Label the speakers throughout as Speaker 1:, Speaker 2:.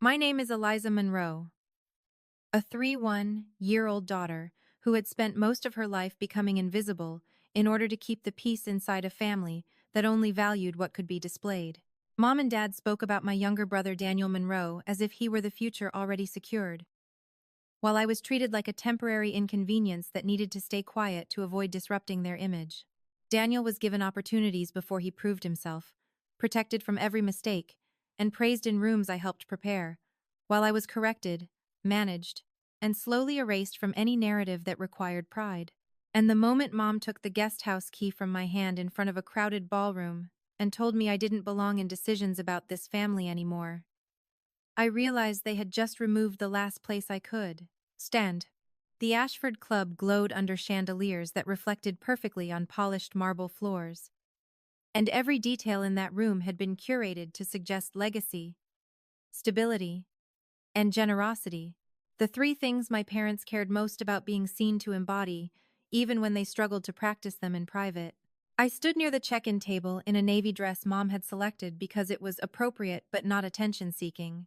Speaker 1: My name is Eliza Monroe, a 31-year-old daughter who had spent most of her life becoming invisible in order to keep the peace inside a family that only valued what could be displayed. Mom and Dad spoke about my younger brother Daniel Monroe as if he were the future already secured, while I was treated like a temporary inconvenience that needed to stay quiet to avoid disrupting their image. Daniel was given opportunities before he proved himself, protected from every mistake, and praised in rooms I helped prepare, while I was corrected, managed, and slowly erased from any narrative that required pride. And the moment Mom took the guest house key from my hand in front of a crowded ballroom and told me I didn't belong in decisions about this family anymore, I realized they had just removed the last place I could stand. The Ashford Club glowed under chandeliers that reflected perfectly on polished marble floors, and every detail in that room had been curated to suggest legacy, stability, and generosity, the three things my parents cared most about being seen to embody, even when they struggled to practice them in private. I stood near the check-in table in a navy dress Mom had selected because it was appropriate but not attention-seeking,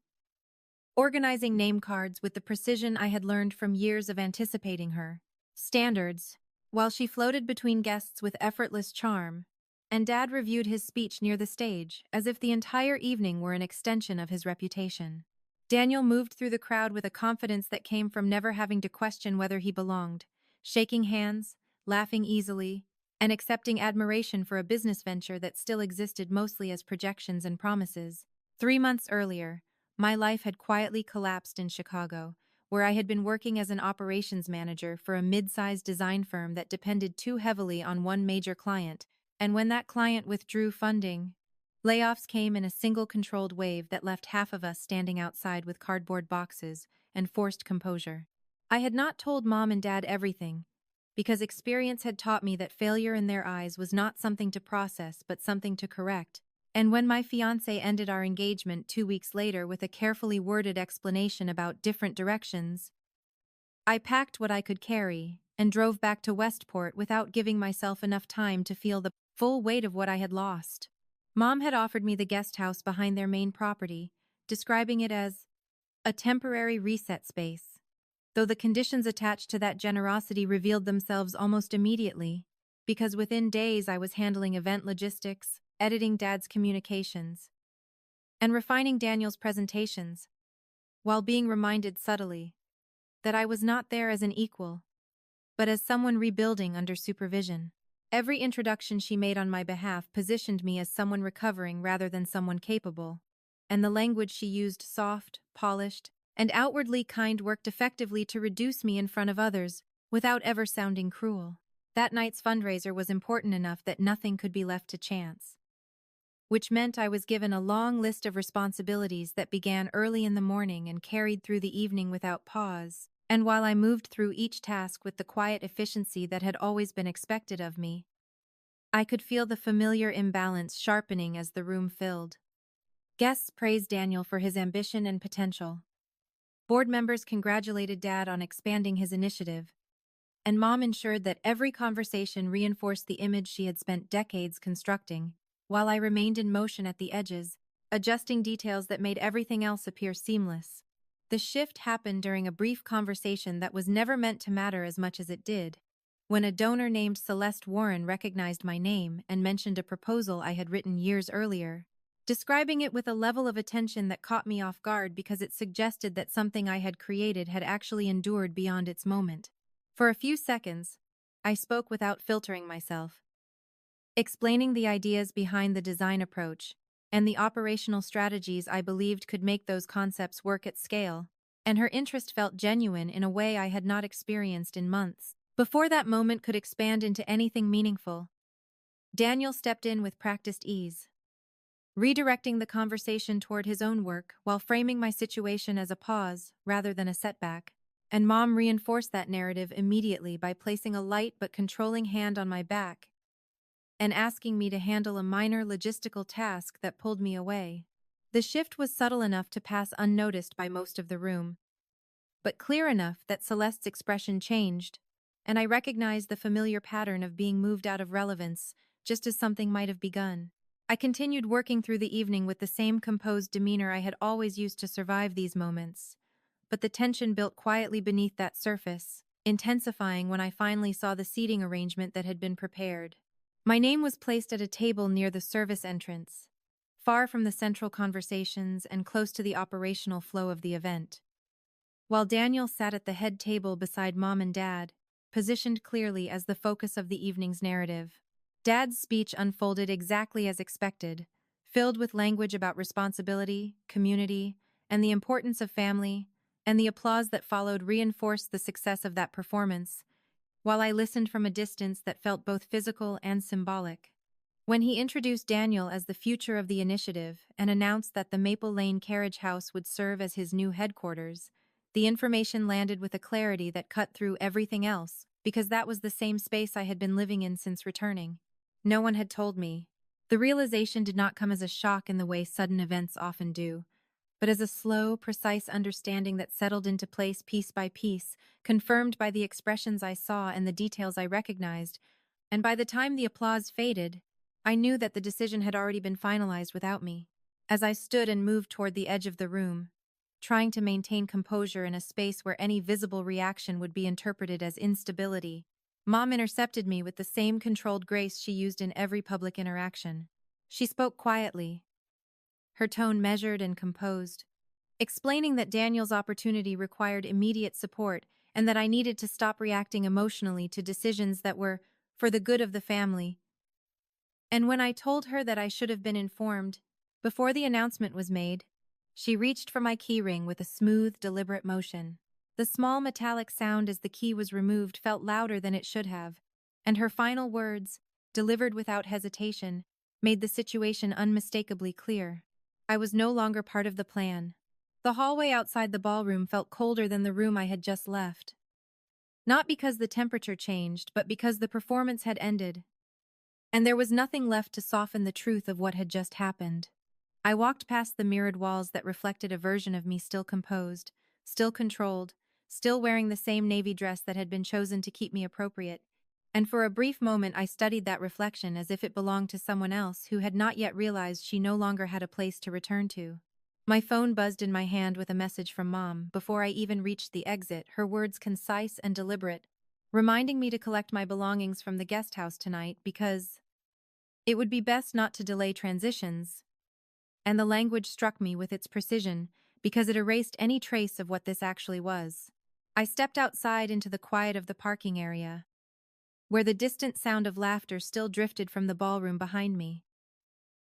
Speaker 1: organizing name cards with the precision I had learned from years of anticipating her standards, while she floated between guests with effortless charm, and Dad reviewed his speech near the stage as if the entire evening were an extension of his reputation. Daniel moved through the crowd with a confidence that came from never having to question whether he belonged, shaking hands, laughing easily, and accepting admiration for a business venture that still existed mostly as projections and promises. 3 months earlier, my life had quietly collapsed in Chicago, where I had been working as an operations manager for a mid-sized design firm that depended too heavily on one major client, and when that client withdrew funding, layoffs came in a single controlled wave that left half of us standing outside with cardboard boxes and forced composure. I had not told Mom and Dad everything, because experience had taught me that failure in their eyes was not something to process but something to correct. And when my fiancé ended our engagement 2 weeks later with a carefully worded explanation about different directions, I packed what I could carry and drove back to Westport without giving myself enough time to feel the full weight of what I had lost. Mom had offered me the guest house behind their main property, describing it as a temporary reset space, though the conditions attached to that generosity revealed themselves almost immediately, because within days I was handling event logistics, editing Dad's communications, and refining Daniel's presentations, while being reminded subtly that I was not there as an equal, but as someone rebuilding under supervision. Every introduction she made on my behalf positioned me as someone recovering rather than someone capable, and the language she used, soft, polished, and outwardly kind, worked effectively to reduce me in front of others without ever sounding cruel. That night's fundraiser was important enough that nothing could be left to chance, which meant I was given a long list of responsibilities that began early in the morning and carried through the evening without pause. And while I moved through each task with the quiet efficiency that had always been expected of me, I could feel the familiar imbalance sharpening as the room filled. Guests praised Daniel for his ambition and potential. Board members congratulated Dad on expanding his initiative, and Mom ensured that every conversation reinforced the image she had spent decades constructing, while I remained in motion at the edges, adjusting details that made everything else appear seamless. The shift happened during a brief conversation that was never meant to matter as much as it did, when a donor named Celeste Warren recognized my name and mentioned a proposal I had written years earlier, describing it with a level of attention that caught me off guard because it suggested that something I had created had actually endured beyond its moment. For a few seconds, I spoke without filtering myself, explaining the ideas behind the design approach and the operational strategies I believed could make those concepts work at scale, and her interest felt genuine in a way I had not experienced in months. Before that moment could expand into anything meaningful, Daniel stepped in with practiced ease, redirecting the conversation toward his own work while framing my situation as a pause rather than a setback. And Mom reinforced that narrative immediately by placing a light but controlling hand on my back and asking me to handle a minor logistical task that pulled me away. The shift was subtle enough to pass unnoticed by most of the room, but clear enough that Celeste's expression changed, and I recognized the familiar pattern of being moved out of relevance just as something might have begun. I continued working through the evening with the same composed demeanor I had always used to survive these moments. But the tension built quietly beneath that surface, intensifying when I finally saw the seating arrangement that had been prepared. My name was placed at a table near the service entrance, far from the central conversations and close to the operational flow of the event. While Daniel sat at the head table beside Mom and Dad, positioned clearly as the focus of the evening's narrative. Dad's speech unfolded exactly as expected, filled with language about responsibility, community, and the importance of family, and the applause that followed reinforced the success of that performance, while I listened from a distance that felt both physical and symbolic. When he introduced Daniel as the future of the initiative and announced that the Maple Lane Carriage House would serve as his new headquarters, the information landed with a clarity that cut through everything else, because that was the same space I had been living in since returning. No one had told me. The realization did not come as a shock in the way sudden events often do, but as a slow, precise understanding that settled into place piece by piece, confirmed by the expressions I saw and the details I recognized, and by the time the applause faded, I knew that the decision had already been finalized without me. As I stood and moved toward the edge of the room, trying to maintain composure in a space where any visible reaction would be interpreted as instability, Mom intercepted me with the same controlled grace she used in every public interaction. She spoke quietly, her tone measured and composed, explaining that Daniel's opportunity required immediate support and that I needed to stop reacting emotionally to decisions that were for the good of the family. And when I told her that I should have been informed before the announcement was made, she reached for my keyring with a smooth, deliberate motion. The small metallic sound as the key was removed felt louder than it should have, and her final words, delivered without hesitation, made the situation unmistakably clear. I was no longer part of the plan. The hallway outside the ballroom felt colder than the room I had just left. Not because the temperature changed, but because the performance had ended, and there was nothing left to soften the truth of what had just happened. I walked past the mirrored walls that reflected a version of me still composed, still controlled, still wearing the same navy dress that had been chosen to keep me appropriate, and for a brief moment I studied that reflection as if it belonged to someone else who had not yet realized she no longer had a place to return to. My phone buzzed in my hand with a message from Mom. Before I even reached the exit, her words concise and deliberate, reminding me to collect my belongings from the guest house tonight because it would be best not to delay transitions. And the language struck me with its precision because it erased any trace of what this actually was. I stepped outside into the quiet of the parking area, where the distant sound of laughter still drifted from the ballroom behind me.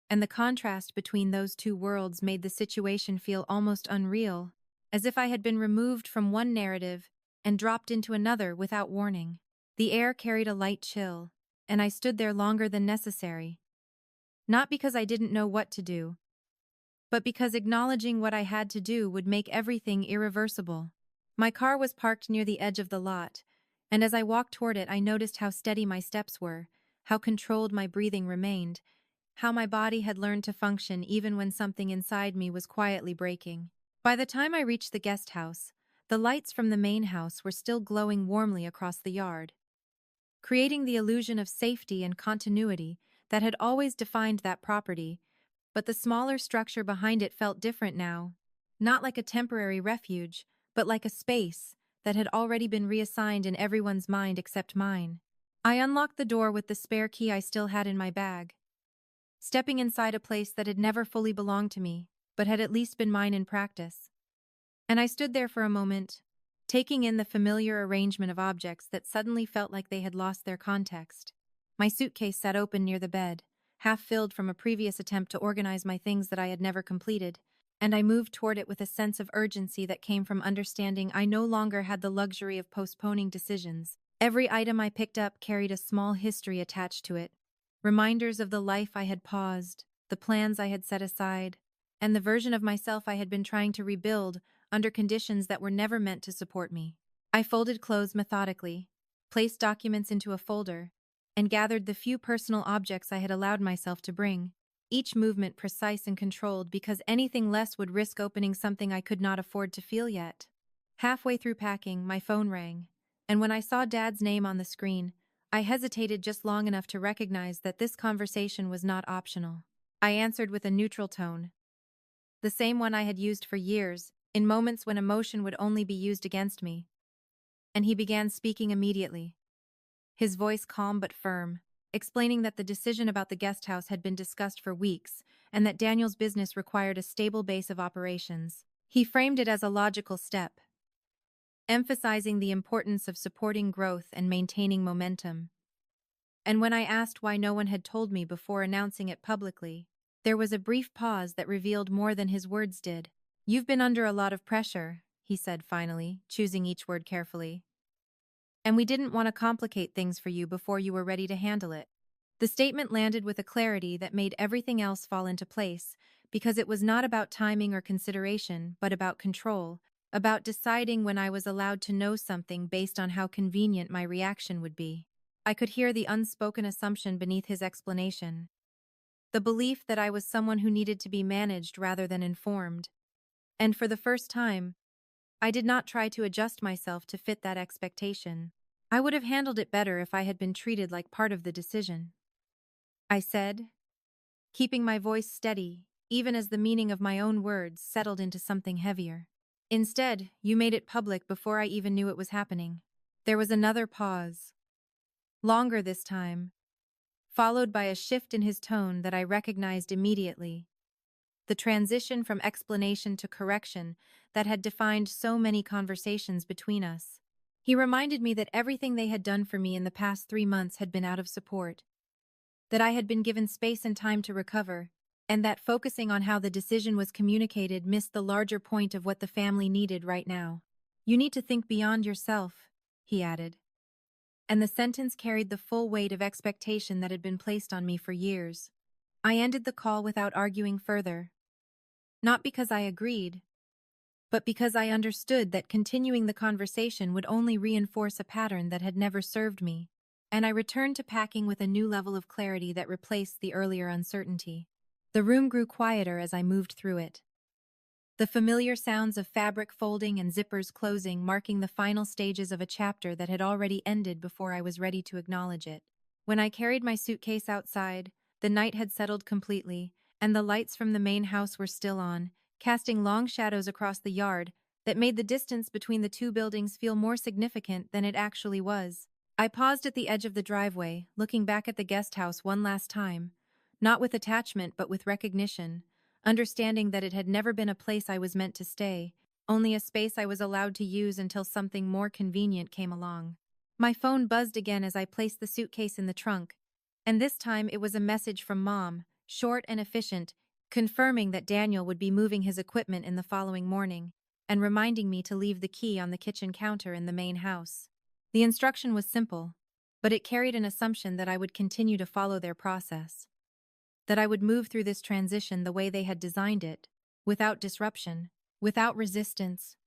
Speaker 1: And the contrast between those two worlds made the situation feel almost unreal, as if I had been removed from one narrative and dropped into another without warning. The air carried a light chill, and I stood there longer than necessary. Not because I didn't know what to do, but because acknowledging what I had to do would make everything irreversible. My car was parked near the edge of the lot, and as I walked toward it I noticed how steady my steps were, how controlled my breathing remained, how my body had learned to function even when something inside me was quietly breaking. By the time I reached the guest house, the lights from the main house were still glowing warmly across the yard, creating the illusion of safety and continuity that had always defined that property, but the smaller structure behind it felt different now, not like a temporary refuge, but like a space that had already been reassigned in everyone's mind except mine. I unlocked the door with the spare key I still had in my bag, stepping inside a place that had never fully belonged to me, but had at least been mine in practice. And I stood there for a moment, taking in the familiar arrangement of objects that suddenly felt like they had lost their context. My suitcase sat open near the bed, half filled from a previous attempt to organize my things that I had never completed, and I moved toward it with a sense of urgency that came from understanding I no longer had the luxury of postponing decisions. Every item I picked up carried a small history attached to it, reminders of the life I had paused, the plans I had set aside, and the version of myself I had been trying to rebuild under conditions that were never meant to support me. I folded clothes methodically, placed documents into a folder, and gathered the few personal objects I had allowed myself to bring, each movement precise and controlled because anything less would risk opening something I could not afford to feel yet. Halfway through packing, my phone rang, and when I saw Dad's name on the screen, I hesitated just long enough to recognize that this conversation was not optional. I answered with a neutral tone, the same one I had used for years, in moments when emotion would only be used against me. And he began speaking immediately, his voice calm but firm, explaining that the decision about the guest house had been discussed for weeks and that Daniel's business required a stable base of operations. He framed it as a logical step, emphasizing the importance of supporting growth and maintaining momentum. And when I asked why no one had told me before announcing it publicly, there was a brief pause that revealed more than his words did. "You've been under a lot of pressure," he said finally, choosing each word carefully. "And we didn't want to complicate things for you before you were ready to handle it." The statement landed with a clarity that made everything else fall into place, because it was not about timing or consideration, but about control, about deciding when I was allowed to know something based on how convenient my reaction would be. I could hear the unspoken assumption beneath his explanation, the belief that I was someone who needed to be managed rather than informed. And for the first time, I did not try to adjust myself to fit that expectation. I would have handled it better if I had been treated like part of the decision, I said, keeping my voice steady, even as the meaning of my own words settled into something heavier. "Instead, you made it public before I even knew it was happening." There was another pause, longer this time, followed by a shift in his tone that I recognized immediately. The transition from explanation to correction that had defined so many conversations between us. He reminded me that everything they had done for me in the past 3 months had been out of support, that I had been given space and time to recover, and that focusing on how the decision was communicated missed the larger point of what the family needed right now. "You need to think beyond yourself," he added. And the sentence carried the full weight of expectation that had been placed on me for years. I ended the call without arguing further. Not because I agreed, but because I understood that continuing the conversation would only reinforce a pattern that had never served me. And I returned to packing with a new level of clarity that replaced the earlier uncertainty. The room grew quieter as I moved through it, the familiar sounds of fabric folding and zippers closing marking the final stages of a chapter that had already ended before I was ready to acknowledge it. When I carried my suitcase outside, the night had settled completely, and the lights from the main house were still on, casting long shadows across the yard that made the distance between the two buildings feel more significant than it actually was. I paused at the edge of the driveway, looking back at the guest house one last time, not with attachment but with recognition, understanding that it had never been a place I was meant to stay, only a space I was allowed to use until something more convenient came along. My phone buzzed again as I placed the suitcase in the trunk, and this time it was a message from Mom, short and efficient, confirming that Daniel would be moving his equipment in the following morning, and reminding me to leave the key on the kitchen counter in the main house. The instruction was simple, but it carried an assumption that I would continue to follow their process, that I would move through this transition the way they had designed it, without disruption, without resistance,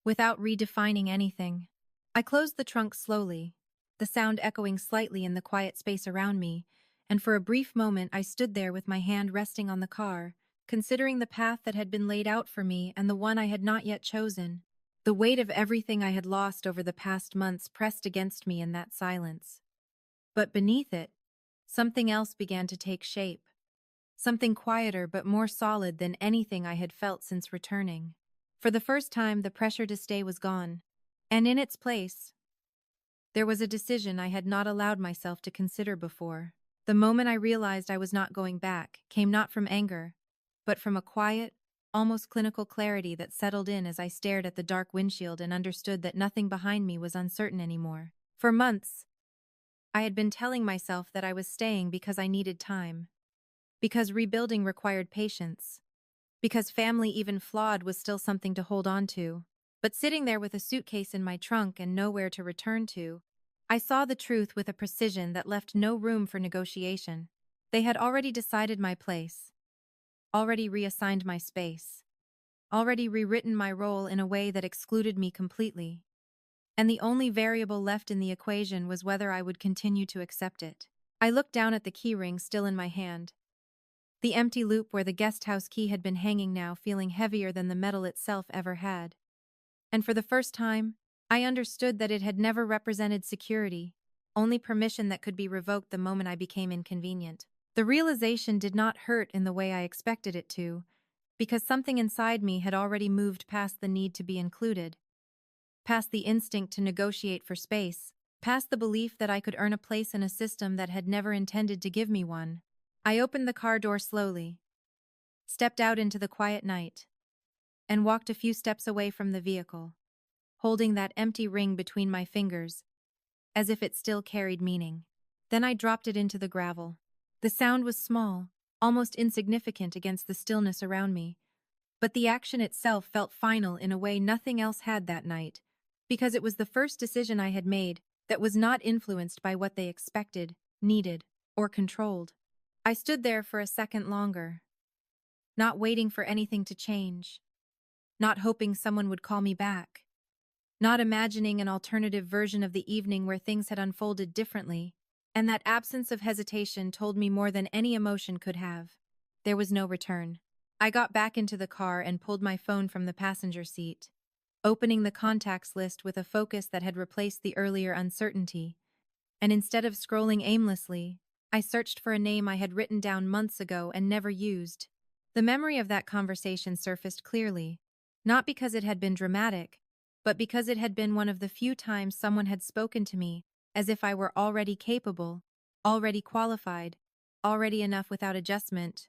Speaker 1: without redefining anything. I closed the trunk slowly, the sound echoing slightly in the quiet space around me, and for a brief moment I stood there with my hand resting on the car, considering the path that had been laid out for me and the one I had not yet chosen. The weight of everything I had lost over the past months pressed against me in that silence. But beneath it, something else began to take shape. Something quieter but more solid than anything I had felt since returning. For the first time, the pressure to stay was gone. And in its place, there was a decision I had not allowed myself to consider before. The moment I realized I was not going back came not from anger, but from a quiet, almost clinical clarity that settled in as I stared at the dark windshield and understood that nothing behind me was uncertain anymore. For months, I had been telling myself that I was staying because I needed time, because rebuilding required patience, because family, even flawed, was still something to hold on to. But sitting there with a suitcase in my trunk and nowhere to return to, I saw the truth with a precision that left no room for negotiation. They had already decided my place, already reassigned my space, already rewritten my role in a way that excluded me completely. And the only variable left in the equation was whether I would continue to accept it. I looked down at the keyring still in my hand, the empty loop where the guest house key had been hanging now feeling heavier than the metal itself ever had. And for the first time, I understood that it had never represented security, only permission that could be revoked the moment I became inconvenient. The realization did not hurt in the way I expected it to, because something inside me had already moved past the need to be included, past the instinct to negotiate for space, past the belief that I could earn a place in a system that had never intended to give me one. I opened the car door slowly, stepped out into the quiet night, and walked a few steps away from the vehicle, holding that empty ring between my fingers, as if it still carried meaning. Then I dropped it into the gravel. The sound was small, almost insignificant against the stillness around me, but the action itself felt final in a way nothing else had that night, because it was the first decision I had made that was not influenced by what they expected, needed, or controlled. I stood there for a second longer, not waiting for anything to change, not hoping someone would call me back, not imagining an alternative version of the evening where things had unfolded differently, and that absence of hesitation told me more than any emotion could have. There was no return. I got back into the car and pulled my phone from the passenger seat, opening the contacts list with a focus that had replaced the earlier uncertainty, and instead of scrolling aimlessly, I searched for a name I had written down months ago and never used. The memory of that conversation surfaced clearly, not because it had been dramatic, but because it had been one of the few times someone had spoken to me as if I were already capable, already qualified, already enough without adjustment,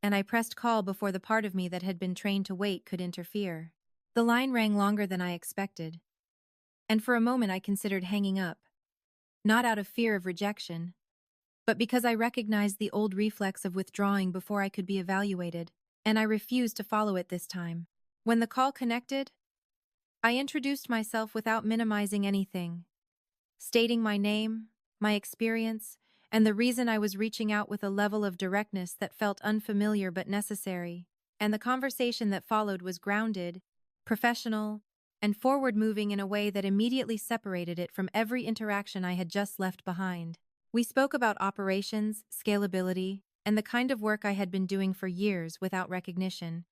Speaker 1: and I pressed call before the part of me that had been trained to wait could interfere. The line rang longer than I expected, and for a moment I considered hanging up, not out of fear of rejection, but because I recognized the old reflex of withdrawing before I could be evaluated, and I refused to follow it this time. When the call connected, I introduced myself without minimizing anything, stating my name, my experience, and the reason I was reaching out with a level of directness that felt unfamiliar but necessary. And the conversation that followed was grounded, professional, and forward-moving in a way that immediately separated it from every interaction I had just left behind. We spoke about operations, scalability, and the kind of work I had been doing for years without recognition.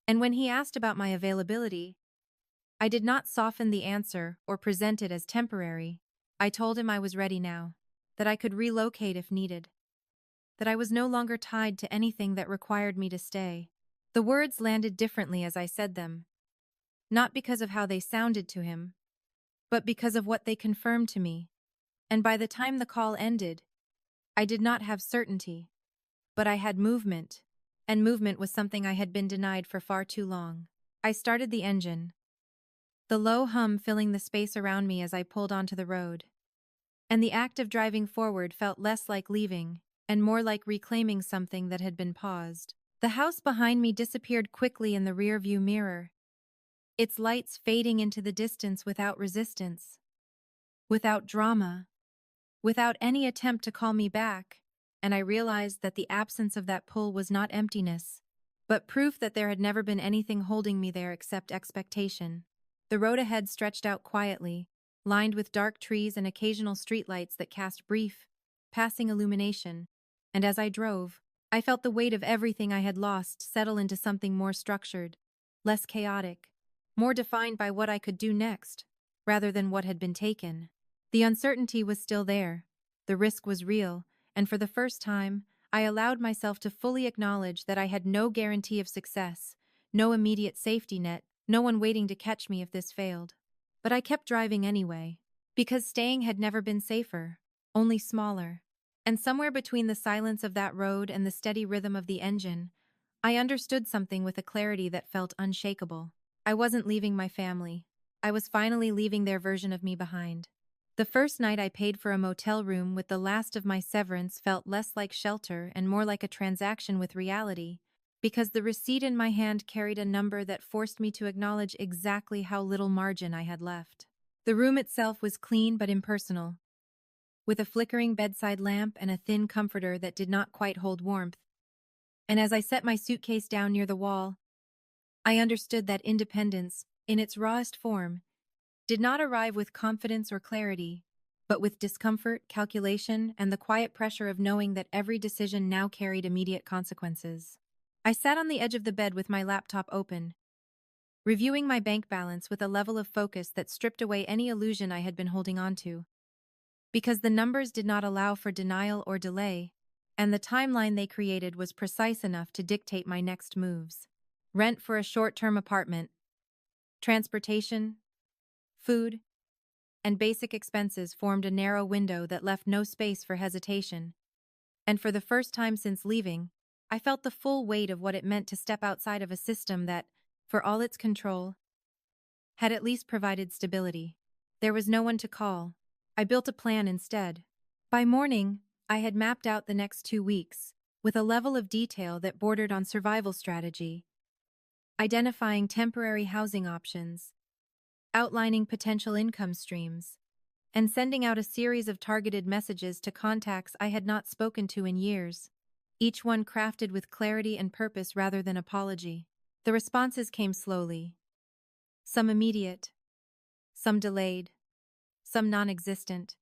Speaker 1: And when he asked about my availability, I did not soften the answer or present it as temporary. I told him I was ready now, that I could relocate if needed, that I was no longer tied to anything that required me to stay. The words landed differently as I said them, not because of how they sounded to him, but because of what they confirmed to me. And by the time the call ended, I did not have certainty, but I had movement, and movement was something I had been denied for far too long. I started the engine, the low hum filling the space around me as I pulled onto the road. And the act of driving forward felt less like leaving, and more like reclaiming something that had been paused. The house behind me disappeared quickly in the rearview mirror, its lights fading into the distance without resistance, without drama, without any attempt to call me back, and I realized that the absence of that pull was not emptiness, but proof that there had never been anything holding me there except expectation. The road ahead stretched out quietly, lined with dark trees and occasional streetlights that cast brief, passing illumination, and as I drove, I felt the weight of everything I had lost settle into something more structured, less chaotic, more defined by what I could do next, rather than what had been taken. The uncertainty was still there, the risk was real, and for the first time, I allowed myself to fully acknowledge that I had no guarantee of success, no immediate safety net, no one waiting to catch me if this failed. But I kept driving anyway, because staying had never been safer, only smaller. And somewhere between the silence of that road and the steady rhythm of the engine, I understood something with a clarity that felt unshakable. I wasn't leaving my family. I was finally leaving their version of me behind. The first night I paid for a motel room with the last of my severance felt less like shelter and more like a transaction with reality, because the receipt in my hand carried a number that forced me to acknowledge exactly how little margin I had left. The room itself was clean but impersonal, with a flickering bedside lamp and a thin comforter that did not quite hold warmth. And as I set my suitcase down near the wall, I understood that independence, in its rawest form, did not arrive with confidence or clarity, but with discomfort, calculation, and the quiet pressure of knowing that every decision now carried immediate consequences. I sat on the edge of the bed with my laptop open, reviewing my bank balance with a level of focus that stripped away any illusion I had been holding on to. Because the numbers did not allow for denial or delay, and the timeline they created was precise enough to dictate my next moves. Rent for a short-term apartment, transportation, food, and basic expenses formed a narrow window that left no space for hesitation. And for the first time since leaving, I felt the full weight of what it meant to step outside of a system that, for all its control, had at least provided stability. There was no one to call. I built a plan instead. By morning, I had mapped out the next 2 weeks, with a level of detail that bordered on survival strategy, identifying temporary housing options, outlining potential income streams, and sending out a series of targeted messages to contacts I had not spoken to in years, each one crafted with clarity and purpose rather than apology. The responses came slowly, some immediate, some delayed, some non-existent,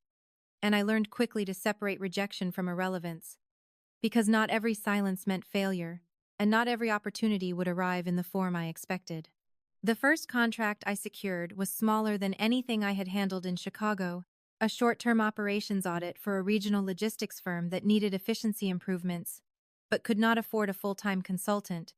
Speaker 1: and I learned quickly to separate rejection from irrelevance, because not every silence meant failure, and not every opportunity would arrive in the form I expected. The first contract I secured was smaller than anything I had handled in Chicago, a short-term operations audit for a regional logistics firm that needed efficiency improvements, but could not afford a full-time consultant.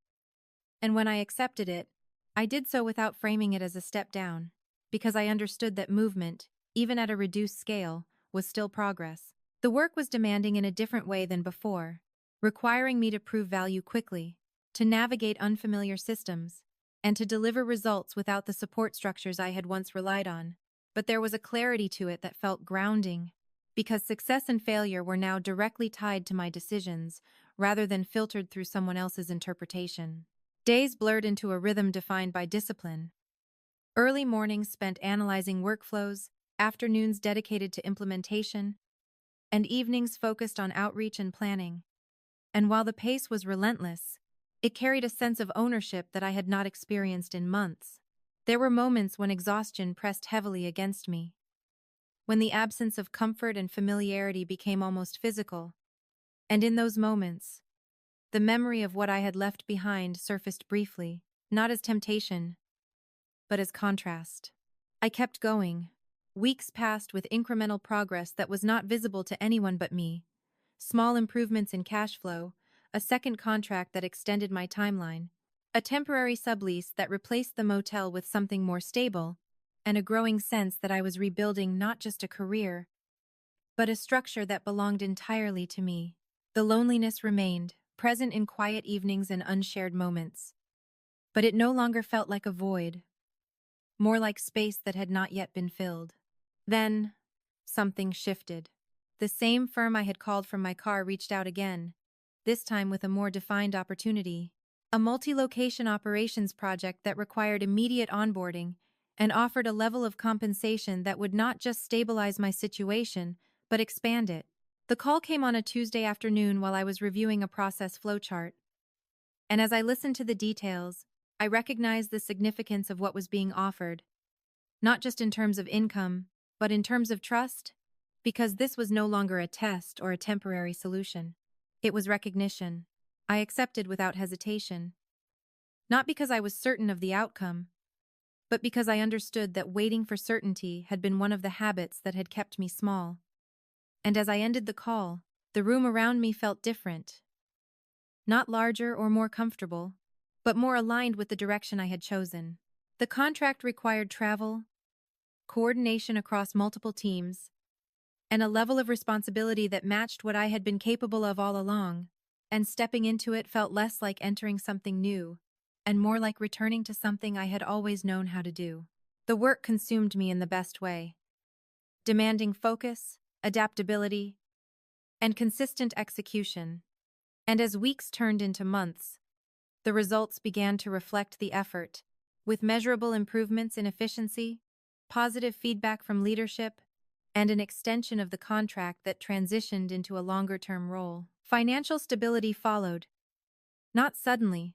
Speaker 1: And when I accepted it, I did so without framing it as a step down, because I understood that movement, even at a reduced scale, was still progress. The work was demanding in a different way than before, requiring me to prove value quickly, to navigate unfamiliar systems, and to deliver results without the support structures I had once relied on. But there was a clarity to it that felt grounding, because success and failure were now directly tied to my decisions, rather than filtered through someone else's interpretation. Days blurred into a rhythm defined by discipline. Early mornings spent analyzing workflows, afternoons dedicated to implementation, and evenings focused on outreach and planning. And while the pace was relentless, it carried a sense of ownership that I had not experienced in months. There were moments when exhaustion pressed heavily against me, when the absence of comfort and familiarity became almost physical. And in those moments, the memory of what I had left behind surfaced briefly, not as temptation, but as contrast. I kept going. Weeks passed with incremental progress that was not visible to anyone but me. Small improvements in cash flow, a second contract that extended my timeline, a temporary sublease that replaced the motel with something more stable, and a growing sense that I was rebuilding not just a career, but a structure that belonged entirely to me. The loneliness remained, present in quiet evenings and unshared moments. But it no longer felt like a void, more like space that had not yet been filled. Then, something shifted. The same firm I had called from my car reached out again, this time with a more defined opportunity. A multi-location operations project that required immediate onboarding and offered a level of compensation that would not just stabilize my situation, but expand it. The call came on a Tuesday afternoon while I was reviewing a process flowchart. And as I listened to the details, I recognized the significance of what was being offered, not just in terms of income, but in terms of trust, because this was no longer a test or a temporary solution. It was recognition. I accepted without hesitation. Not because I was certain of the outcome, but because I understood that waiting for certainty had been one of the habits that had kept me small. And as I ended the call, the room around me felt different. Not larger or more comfortable, but more aligned with the direction I had chosen. The contract required travel, coordination across multiple teams, and a level of responsibility that matched what I had been capable of all along, and stepping into it felt less like entering something new, and more like returning to something I had always known how to do. The work consumed me in the best way, demanding focus, adaptability, and consistent execution. And as weeks turned into months, the results began to reflect the effort, with measurable improvements in efficiency, positive feedback from leadership, and an extension of the contract that transitioned into a longer-term role. Financial stability followed, not suddenly,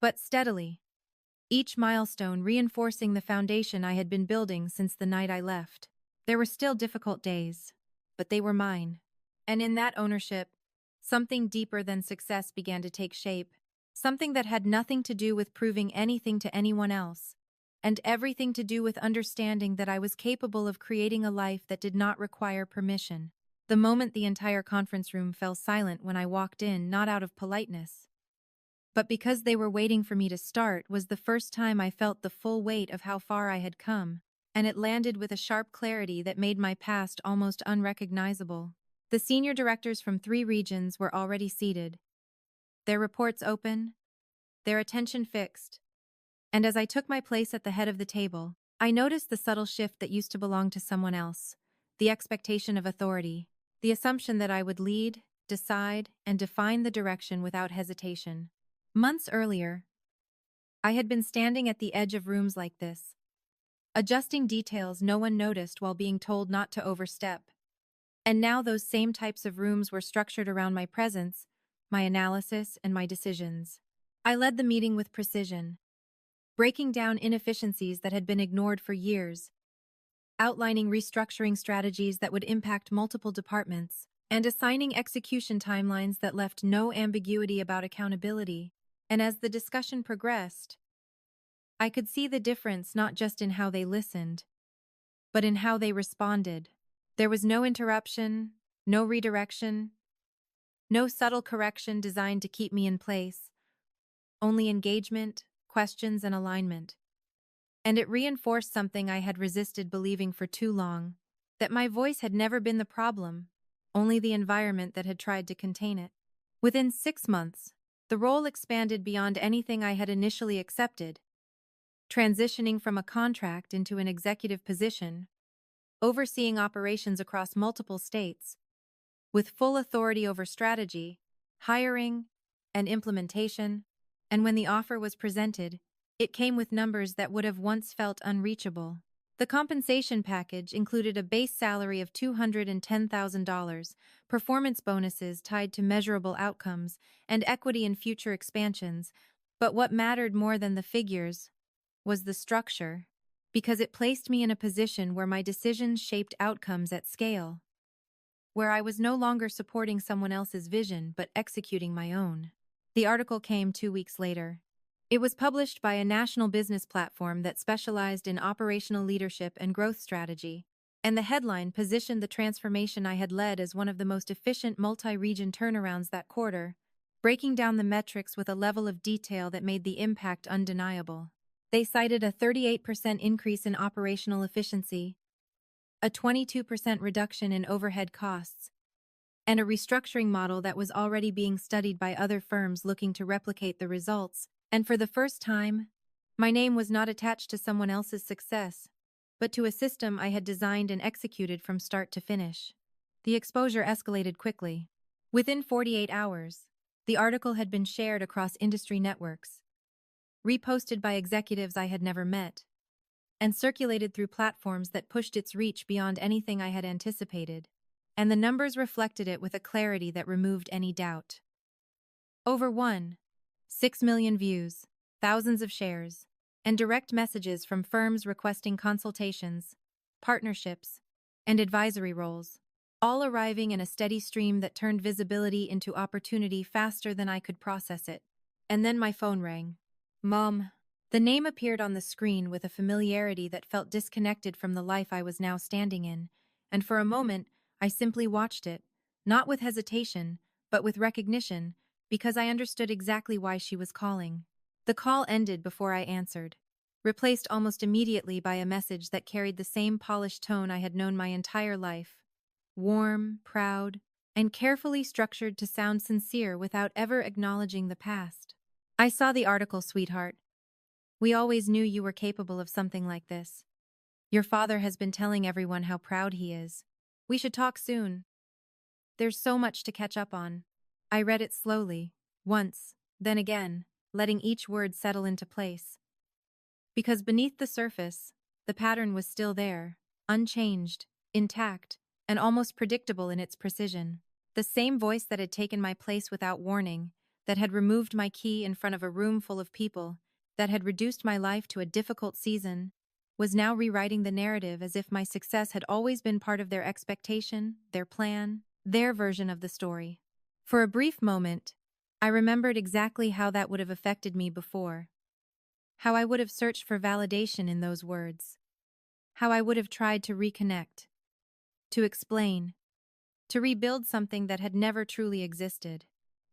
Speaker 1: but steadily, each milestone reinforcing the foundation I had been building since the night I left. There were still difficult days, but they were mine. And in that ownership, something deeper than success began to take shape, something that had nothing to do with proving anything to anyone else, and everything to do with understanding that I was capable of creating a life that did not require permission. The moment the entire conference room fell silent when I walked in, not out of politeness, but because they were waiting for me to start, was the first time I felt the full weight of how far I had come, and it landed with a sharp clarity that made my past almost unrecognizable. The senior directors from 3 regions were already seated, their reports open, their attention fixed, and as I took my place at the head of the table, I noticed the subtle shift that used to belong to someone else, the expectation of authority, the assumption that I would lead, decide, and define the direction without hesitation. Months earlier, I had been standing at the edge of rooms like this, adjusting details no one noticed while being told not to overstep. And now those same types of rooms were structured around my presence, my analysis, and my decisions. I led the meeting with precision, breaking down inefficiencies that had been ignored for years, outlining restructuring strategies that would impact multiple departments, and assigning execution timelines that left no ambiguity about accountability. And as the discussion progressed, I could see the difference not just in how they listened, but in how they responded. There was no interruption, no redirection, no subtle correction designed to keep me in place, only engagement, questions, and alignment. And it reinforced something I had resisted believing for too long, that my voice had never been the problem, only the environment that had tried to contain it. Within 6 months, the role expanded beyond anything I had initially accepted, transitioning from a contract into an executive position, overseeing operations across multiple states, with full authority over strategy, hiring, and implementation. And when the offer was presented, it came with numbers that would have once felt unreachable. The compensation package included a base salary of $210,000, performance bonuses tied to measurable outcomes, and equity in future expansions. But what mattered more than the figures was the structure, because it placed me in a position where my decisions shaped outcomes at scale, where I was no longer supporting someone else's vision but executing my own. The article came 2 weeks later. It was published by a national business platform that specialized in operational leadership and growth strategy, and the headline positioned the transformation I had led as one of the most efficient multi-region turnarounds that quarter, breaking down the metrics with a level of detail that made the impact undeniable. They cited a 38% increase in operational efficiency, a 22% reduction in overhead costs, and a restructuring model that was already being studied by other firms looking to replicate the results. And for the first time, my name was not attached to someone else's success, but to a system I had designed and executed from start to finish. The exposure escalated quickly. Within 48 hours, the article had been shared across industry networks, reposted by executives I had never met, and circulated through platforms that pushed its reach beyond anything I had anticipated. And the numbers reflected it with a clarity that removed any doubt. Over 1.6 million views, thousands of shares, and direct messages from firms requesting consultations, partnerships, and advisory roles, all arriving in a steady stream that turned visibility into opportunity faster than I could process it. And then my phone rang. Mom. The name appeared on the screen with a familiarity that felt disconnected from the life I was now standing in, and for a moment, I simply watched it, not with hesitation, but with recognition, because I understood exactly why she was calling. The call ended before I answered, replaced almost immediately by a message that carried the same polished tone I had known my entire life. Warm, proud, and carefully structured to sound sincere without ever acknowledging the past. I saw the article, sweetheart. We always knew you were capable of something like this. Your father has been telling everyone how proud he is. We should talk soon. There's so much to catch up on. I read it slowly, once, then again, letting each word settle into place. Because beneath the surface, the pattern was still there, unchanged, intact, and almost predictable in its precision. The same voice that had taken my place without warning, that had removed my key in front of a room full of people, that had reduced my life to a difficult season, was now rewriting the narrative as if my success had always been part of their expectation, their plan, their version of the story. For a brief moment, I remembered exactly how that would have affected me before. How I would have searched for validation in those words. How I would have tried to reconnect, to explain, to rebuild something that had never truly existed.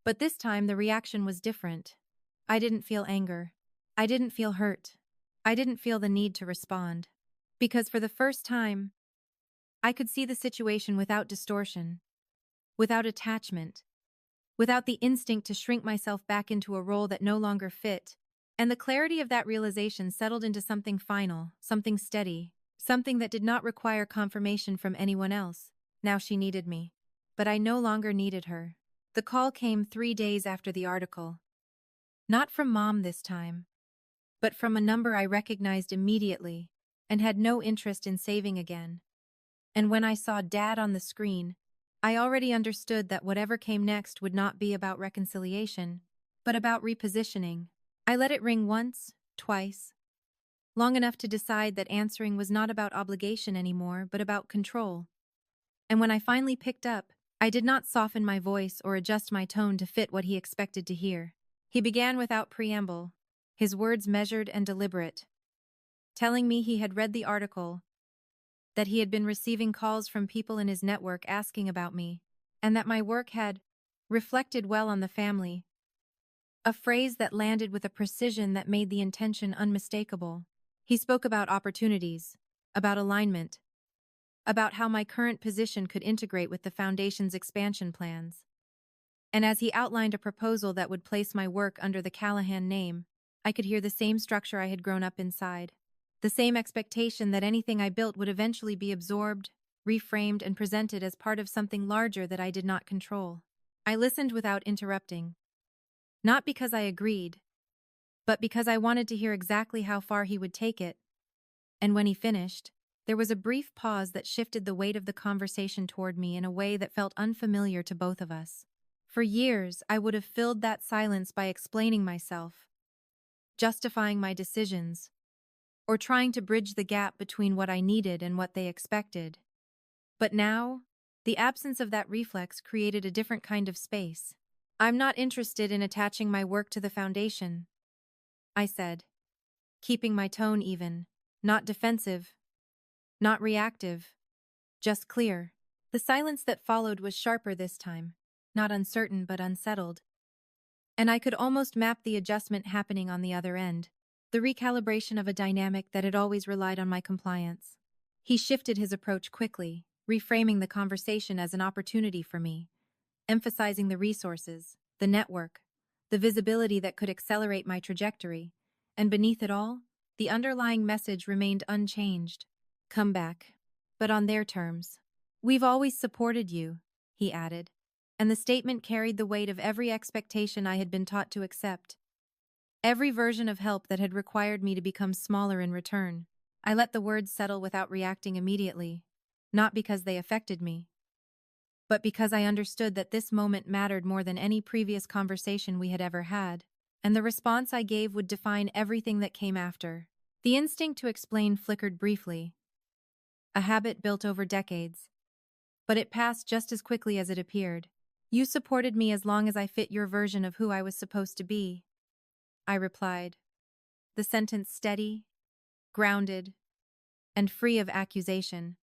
Speaker 1: But this time the reaction was different. I didn't feel anger. I didn't feel hurt. I didn't feel the need to respond. Because for the first time, I could see the situation without distortion, without attachment, without the instinct to shrink myself back into a role that no longer fit. And the clarity of that realization settled into something final, something steady, something that did not require confirmation from anyone else. Now she needed me. But I no longer needed her. The call came 3 days after the article. Not from Mom this time, but from a number I recognized immediately and had no interest in saving again. And when I saw Dad on the screen, I already understood that whatever came next would not be about reconciliation, but about repositioning. I let it ring once, twice, long enough to decide that answering was not about obligation anymore, but about control. And when I finally picked up, I did not soften my voice or adjust my tone to fit what he expected to hear. He began without preamble, his words measured and deliberate, telling me he had read the article, that he had been receiving calls from people in his network asking about me, and that my work had reflected well on the family. A phrase that landed with a precision that made the intention unmistakable. He spoke about opportunities, about alignment, about how my current position could integrate with the Foundation's expansion plans. And as he outlined a proposal that would place my work under the Callahan name, I could hear the same structure I had grown up inside. The same expectation that anything I built would eventually be absorbed, reframed, and presented as part of something larger that I did not control. I listened without interrupting. Not because I agreed, but because I wanted to hear exactly how far he would take it. And when he finished, there was a brief pause that shifted the weight of the conversation toward me in a way that felt unfamiliar to both of us. For years, I would have filled that silence by explaining myself, justifying my decisions, or trying to bridge the gap between what I needed and what they expected. But now, the absence of that reflex created a different kind of space. I'm not interested in attaching my work to the Foundation, I said, keeping my tone even, not defensive, not reactive, just clear. The silence that followed was sharper this time, not uncertain but unsettled. And I could almost map the adjustment happening on the other end, the recalibration of a dynamic that had always relied on my compliance. He shifted his approach quickly, reframing the conversation as an opportunity for me, emphasizing the resources, the network, the visibility that could accelerate my trajectory, and beneath it all, the underlying message remained unchanged. Come back, but on their terms. We've always supported you, he added, and the statement carried the weight of every expectation I had been taught to accept. Every version of help that had required me to become smaller in return. I let the words settle without reacting immediately, not because they affected me, but because I understood that this moment mattered more than any previous conversation we had ever had, and the response I gave would define everything that came after. The instinct to explain flickered briefly, a habit built over decades, but it passed just as quickly as it appeared. You supported me as long as I fit your version of who I was supposed to be, I replied, the sentence steady, grounded, and free of accusation,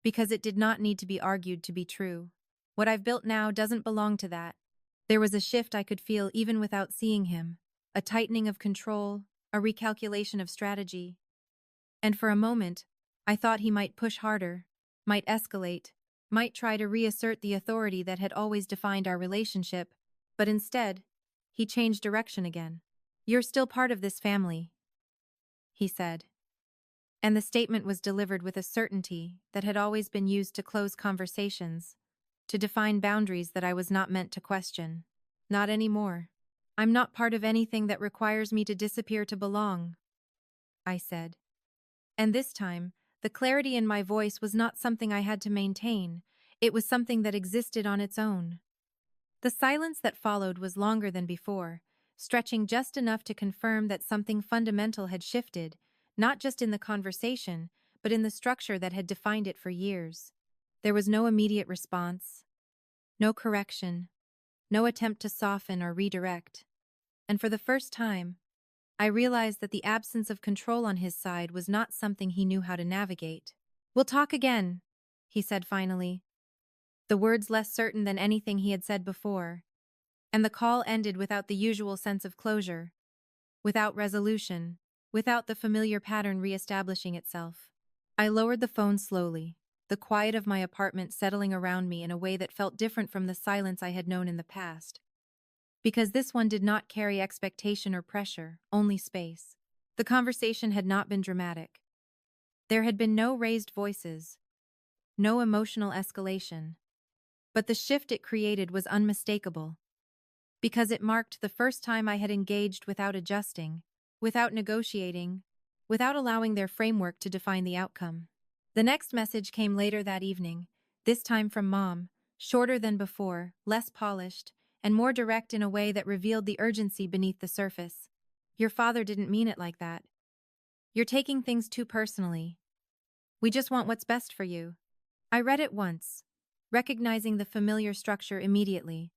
Speaker 1: because it did not need to be argued to be true. What I've built now doesn't belong to that. There was a shift I could feel even without seeing him, a tightening of control, a recalculation of strategy. And for a moment, I thought he might push harder, might escalate, might try to reassert the authority that had always defined our relationship, but instead, he changed direction again. You're still part of this family, he said. And the statement was delivered with a certainty that had always been used to close conversations, to define boundaries that I was not meant to question. Not anymore. I'm not part of anything that requires me to disappear to belong, I said. And this time, the clarity in my voice was not something I had to maintain, it was something that existed on its own. The silence that followed was longer than before, stretching just enough to confirm that something fundamental had shifted, not just in the conversation, but in the structure that had defined it for years. There was no immediate response, no correction, no attempt to soften or redirect. And for the first time, I realized that the absence of control on his side was not something he knew how to navigate. We'll talk again, he said finally. the words less certain than anything he had said before, and the call ended without the usual sense of closure, without resolution, without the familiar pattern re-establishing itself. I lowered the phone slowly, the quiet of my apartment settling around me in a way that felt different from the silence I had known in the past. Because this one did not carry expectation or pressure, only space. The conversation had not been dramatic. There had been no raised voices, no emotional escalation. But the shift it created was unmistakable, because it marked the first time I had engaged without adjusting, without negotiating, without allowing their framework to define the outcome. The next message came later that evening, this time from Mom, shorter than before, less polished, and more direct in a way that revealed the urgency beneath the surface. Your father didn't mean it like that. You're taking things too personally. We just want what's best for you. I read it once, recognizing the familiar structure immediately.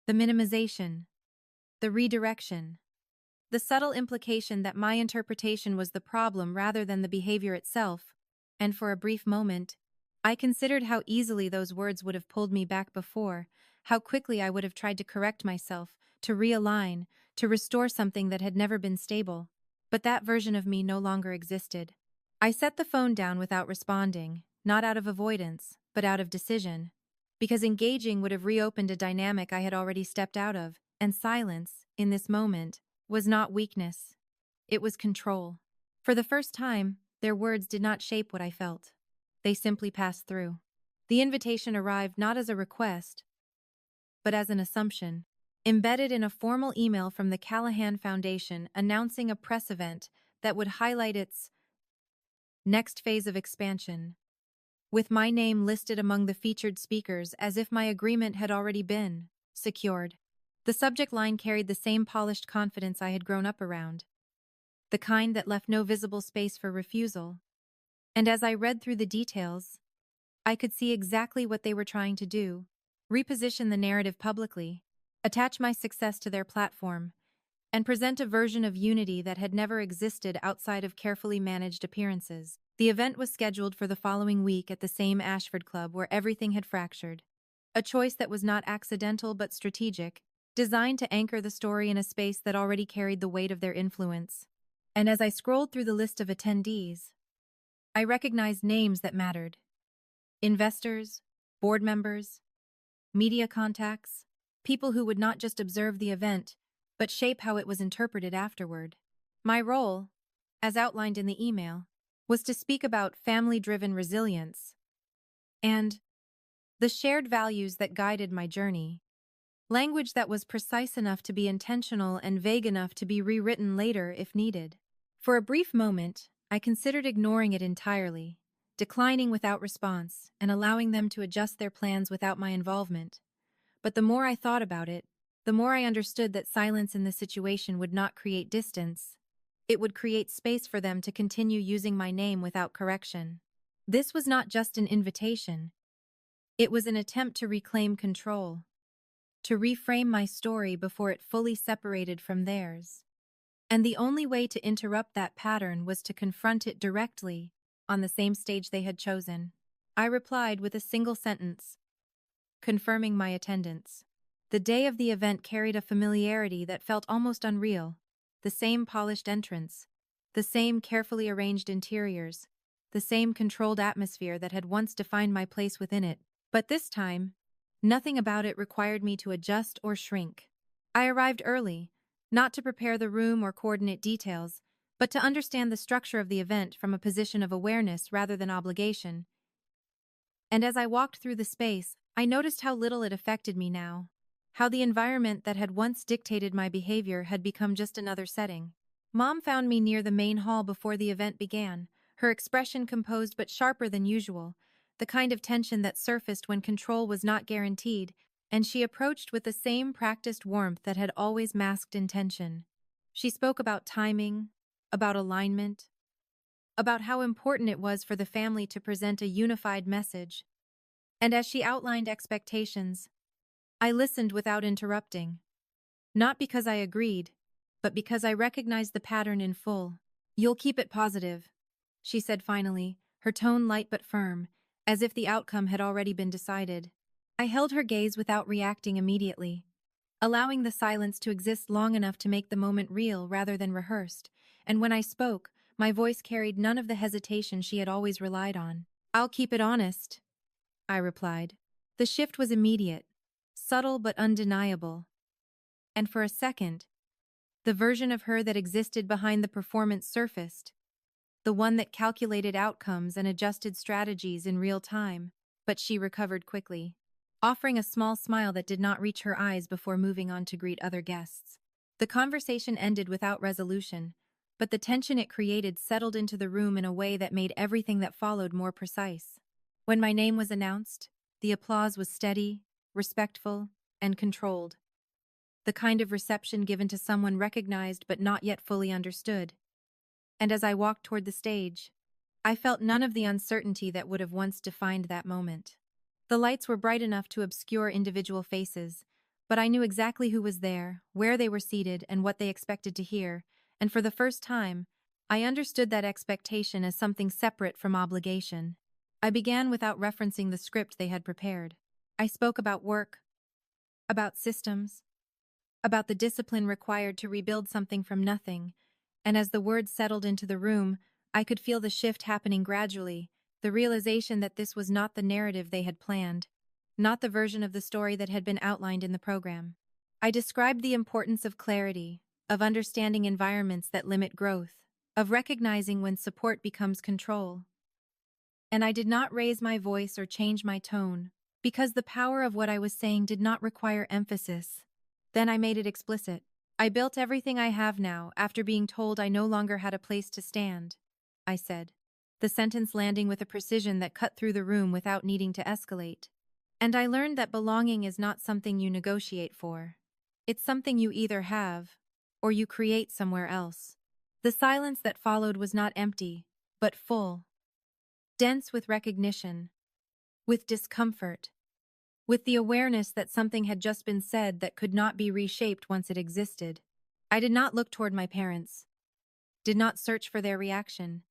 Speaker 1: The minimization, the redirection, the subtle implication that my interpretation was the problem rather than the behavior itself, and for a brief moment, I considered how easily those words would have pulled me back before, how quickly I would have tried to correct myself, to realign, to restore something that had never been stable. But that version of me no longer existed. I set the phone down without responding, not out of avoidance, but out of decision. Because engaging would have reopened a dynamic I had already stepped out of, and silence, in this moment, was not weakness. It was control. For the first time, their words did not shape what I felt. They simply passed through. The invitation arrived not as a request, but as an assumption, embedded in a formal email from the Callahan Foundation announcing a press event that would highlight its next phase of expansion, with my name listed among the featured speakers as if my agreement had already been secured. The subject line carried the same polished confidence I had grown up around, the kind that left no visible space for refusal. And as I read through the details, I could see exactly what they were trying to do: reposition the narrative publicly, attach my success to their platform, and present a version of unity that had never existed outside of carefully managed appearances. The event was scheduled for the following week at the same Ashford Club where everything had fractured. A choice that was not accidental but strategic, designed to anchor the story in a space that already carried the weight of their influence. And as I scrolled through the list of attendees, I recognized names that mattered: investors, board members, media contacts, people who would not just observe the event, but shape how it was interpreted afterward. My role, as outlined in the email, was to speak about family-driven resilience and the shared values that guided my journey. Language that was precise enough to be intentional and vague enough to be rewritten later if needed. For a brief moment, I considered ignoring it entirely, declining without response, and allowing them to adjust their plans without my involvement. But the more I thought about it, the more I understood that silence in this situation would not create distance. It would create space for them to continue using my name without correction. This was not just an invitation. It was an attempt to reclaim control, to reframe my story before it fully separated from theirs. And the only way to interrupt that pattern was to confront it directly, on the same stage they had chosen. I replied with a single sentence, confirming my attendance. The day of the event carried a familiarity that felt almost unreal. The same polished entrance, the same carefully arranged interiors, the same controlled atmosphere that had once defined my place within it. But this time, nothing about it required me to adjust or shrink. I arrived early, not to prepare the room or coordinate details, but to understand the structure of the event from a position of awareness rather than obligation. And as I walked through the space, I noticed how little it affected me now, how the environment that had once dictated my behavior had become just another setting. Mom found me near the main hall before the event began, her expression composed but sharper than usual, the kind of tension that surfaced when control was not guaranteed, and she approached with the same practiced warmth that had always masked intention. She spoke about timing, about alignment, about how important it was for the family to present a unified message. And as she outlined expectations, I listened without interrupting. Not because I agreed, but because I recognized the pattern in full. "You'll keep it positive," she said finally, her tone light but firm, as if the outcome had already been decided. I held her gaze without reacting immediately, allowing the silence to exist long enough to make the moment real rather than rehearsed, and when I spoke, my voice carried none of the hesitation she had always relied on. "I'll keep it honest," I replied. The shift was immediate, subtle but undeniable, and for a second, the version of her that existed behind the performance surfaced, the one that calculated outcomes and adjusted strategies in real time. But she recovered quickly, offering a small smile that did not reach her eyes before moving on to greet other guests. The conversation ended without resolution, but the tension it created settled into the room in a way that made everything that followed more precise. When my name was announced, the applause was steady, respectful, and controlled, the kind of reception given to someone recognized but not yet fully understood. And as I walked toward the stage, I felt none of the uncertainty that would have once defined that moment. The lights were bright enough to obscure individual faces, but I knew exactly who was there, where they were seated, and what they expected to hear, and for the first time, I understood that expectation as something separate from obligation. I began without referencing the script they had prepared. I spoke about work, about systems, about the discipline required to rebuild something from nothing, and as the words settled into the room, I could feel the shift happening gradually, the realization that this was not the narrative they had planned, not the version of the story that had been outlined in the program. I described the importance of clarity, of understanding environments that limit growth, of recognizing when support becomes control. And I did not raise my voice or change my tone, because the power of what I was saying did not require emphasis. Then I made it explicit. "I built everything I have now after being told I no longer had a place to stand," I said, the sentence landing with a precision that cut through the room without needing to escalate. "And I learned that belonging is not something you negotiate for. It's something you either have, or you create somewhere else." The silence that followed was not empty, but full, dense with recognition, with discomfort, with the awareness that something had just been said that could not be reshaped once it existed. I did not look toward my parents, did not search for their reaction,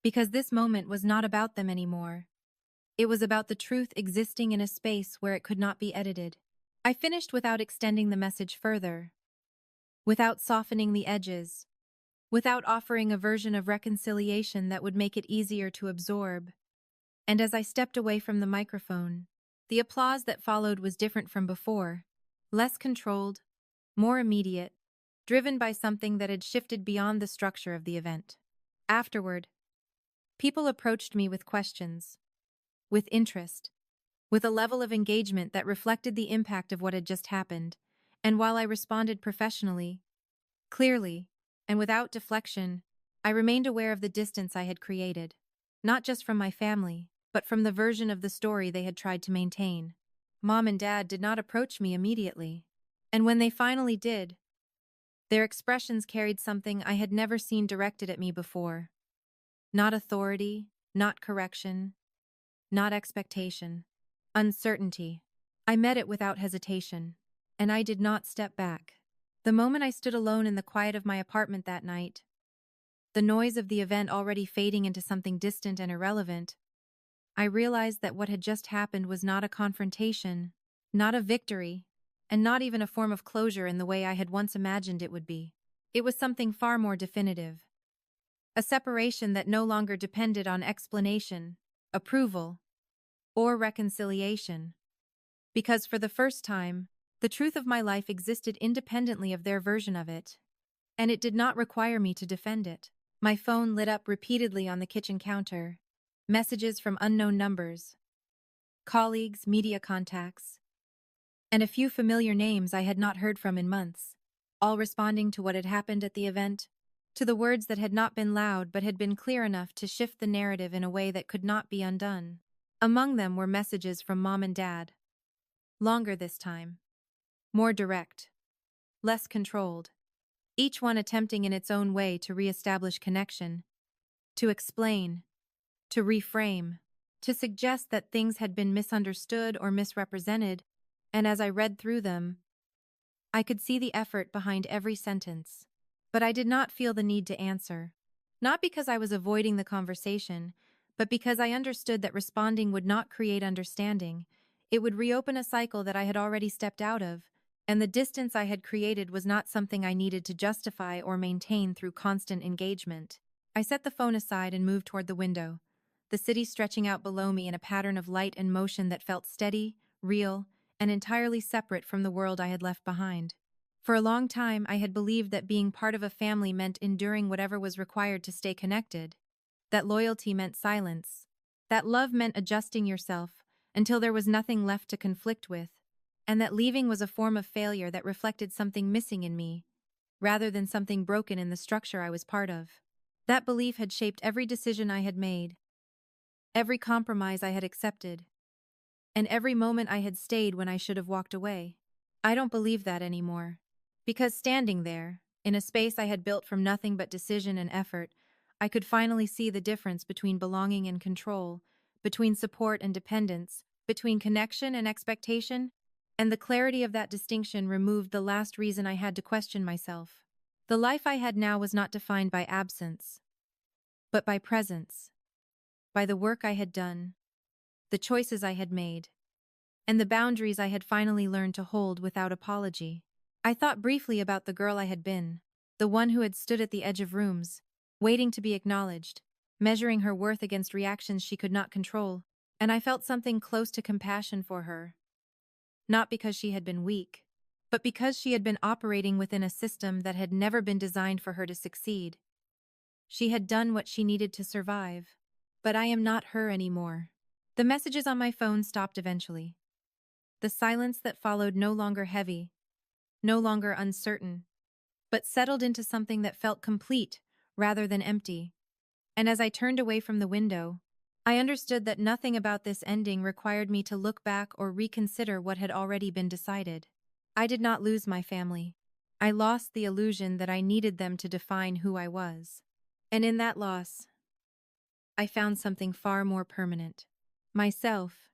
Speaker 1: because this moment was not about them anymore. It was about the truth existing in a space where it could not be edited. I finished without extending the message further, without softening the edges, without offering a version of reconciliation that would make it easier to absorb. And as I stepped away from the microphone, the applause that followed was different from before, less controlled, more immediate, driven by something that had shifted beyond the structure of the event. Afterward, people approached me with questions, with interest, with a level of engagement that reflected the impact of what had just happened, and while I responded professionally, clearly, and without deflection, I remained aware of the distance I had created, not just from my family, but from the version of the story they had tried to maintain. Mom and Dad did not approach me immediately, and when they finally did, their expressions carried something I had never seen directed at me before. Not authority, not correction, not expectation. Uncertainty. I met it without hesitation, and I did not step back. The moment I stood alone in the quiet of my apartment that night, the noise of the event already fading into something distant and irrelevant, I realized that what had just happened was not a confrontation, not a victory, and not even a form of closure in the way I had once imagined it would be. It was something far more definitive. A separation that no longer depended on explanation, approval, or reconciliation. Because for the first time, the truth of my life existed independently of their version of it, and it did not require me to defend it. My phone lit up repeatedly on the kitchen counter, messages from unknown numbers, colleagues, media contacts, and a few familiar names I had not heard from in months, all responding to what had happened at the event, to the words that had not been loud but had been clear enough to shift the narrative in a way that could not be undone. Among them were messages from Mom and Dad. Longer this time. More direct. Less controlled. Each one attempting in its own way to re-establish connection, to explain, to reframe, to suggest that things had been misunderstood or misrepresented, and as I read through them, I could see the effort behind every sentence. But I did not feel the need to answer. Not because I was avoiding the conversation, but because I understood that responding would not create understanding, It would reopen a cycle that I had already stepped out of, and the distance I had created was not something I needed to justify or maintain through constant engagement. I set the phone aside and moved toward the window, the city stretching out below me in a pattern of light and motion that felt steady, real, and entirely separate from the world I had left behind. For a long time, I had believed that being part of a family meant enduring whatever was required to stay connected, that loyalty meant silence, that love meant adjusting yourself until there was nothing left to conflict with, and that leaving was a form of failure that reflected something missing in me, rather than something broken in the structure I was part of. That belief had shaped every decision I had made, every compromise I had accepted, and every moment I had stayed when I should have walked away. I don't believe that anymore. Because standing there, in a space I had built from nothing but decision and effort, I could finally see the difference between belonging and control, between support and dependence, between connection and expectation, and the clarity of that distinction removed the last reason I had to question myself. The life I had now was not defined by absence, but by presence, by the work I had done, the choices I had made, and the boundaries I had finally learned to hold without apology. I thought briefly about the girl I had been, the one who had stood at the edge of rooms, waiting to be acknowledged, measuring her worth against reactions she could not control, and I felt something close to compassion for her. Not because she had been weak, but because she had been operating within a system that had never been designed for her to succeed. She had done what she needed to survive. But I am not her anymore. The messages on my phone stopped eventually. The silence that followed no longer heavy, no longer uncertain, but settled into something that felt complete rather than empty. And as I turned away from the window, I understood that nothing about this ending required me to look back or reconsider what had already been decided. I did not lose my family. I lost the illusion that I needed them to define who I was. And in that loss, I found something far more permanent. Myself.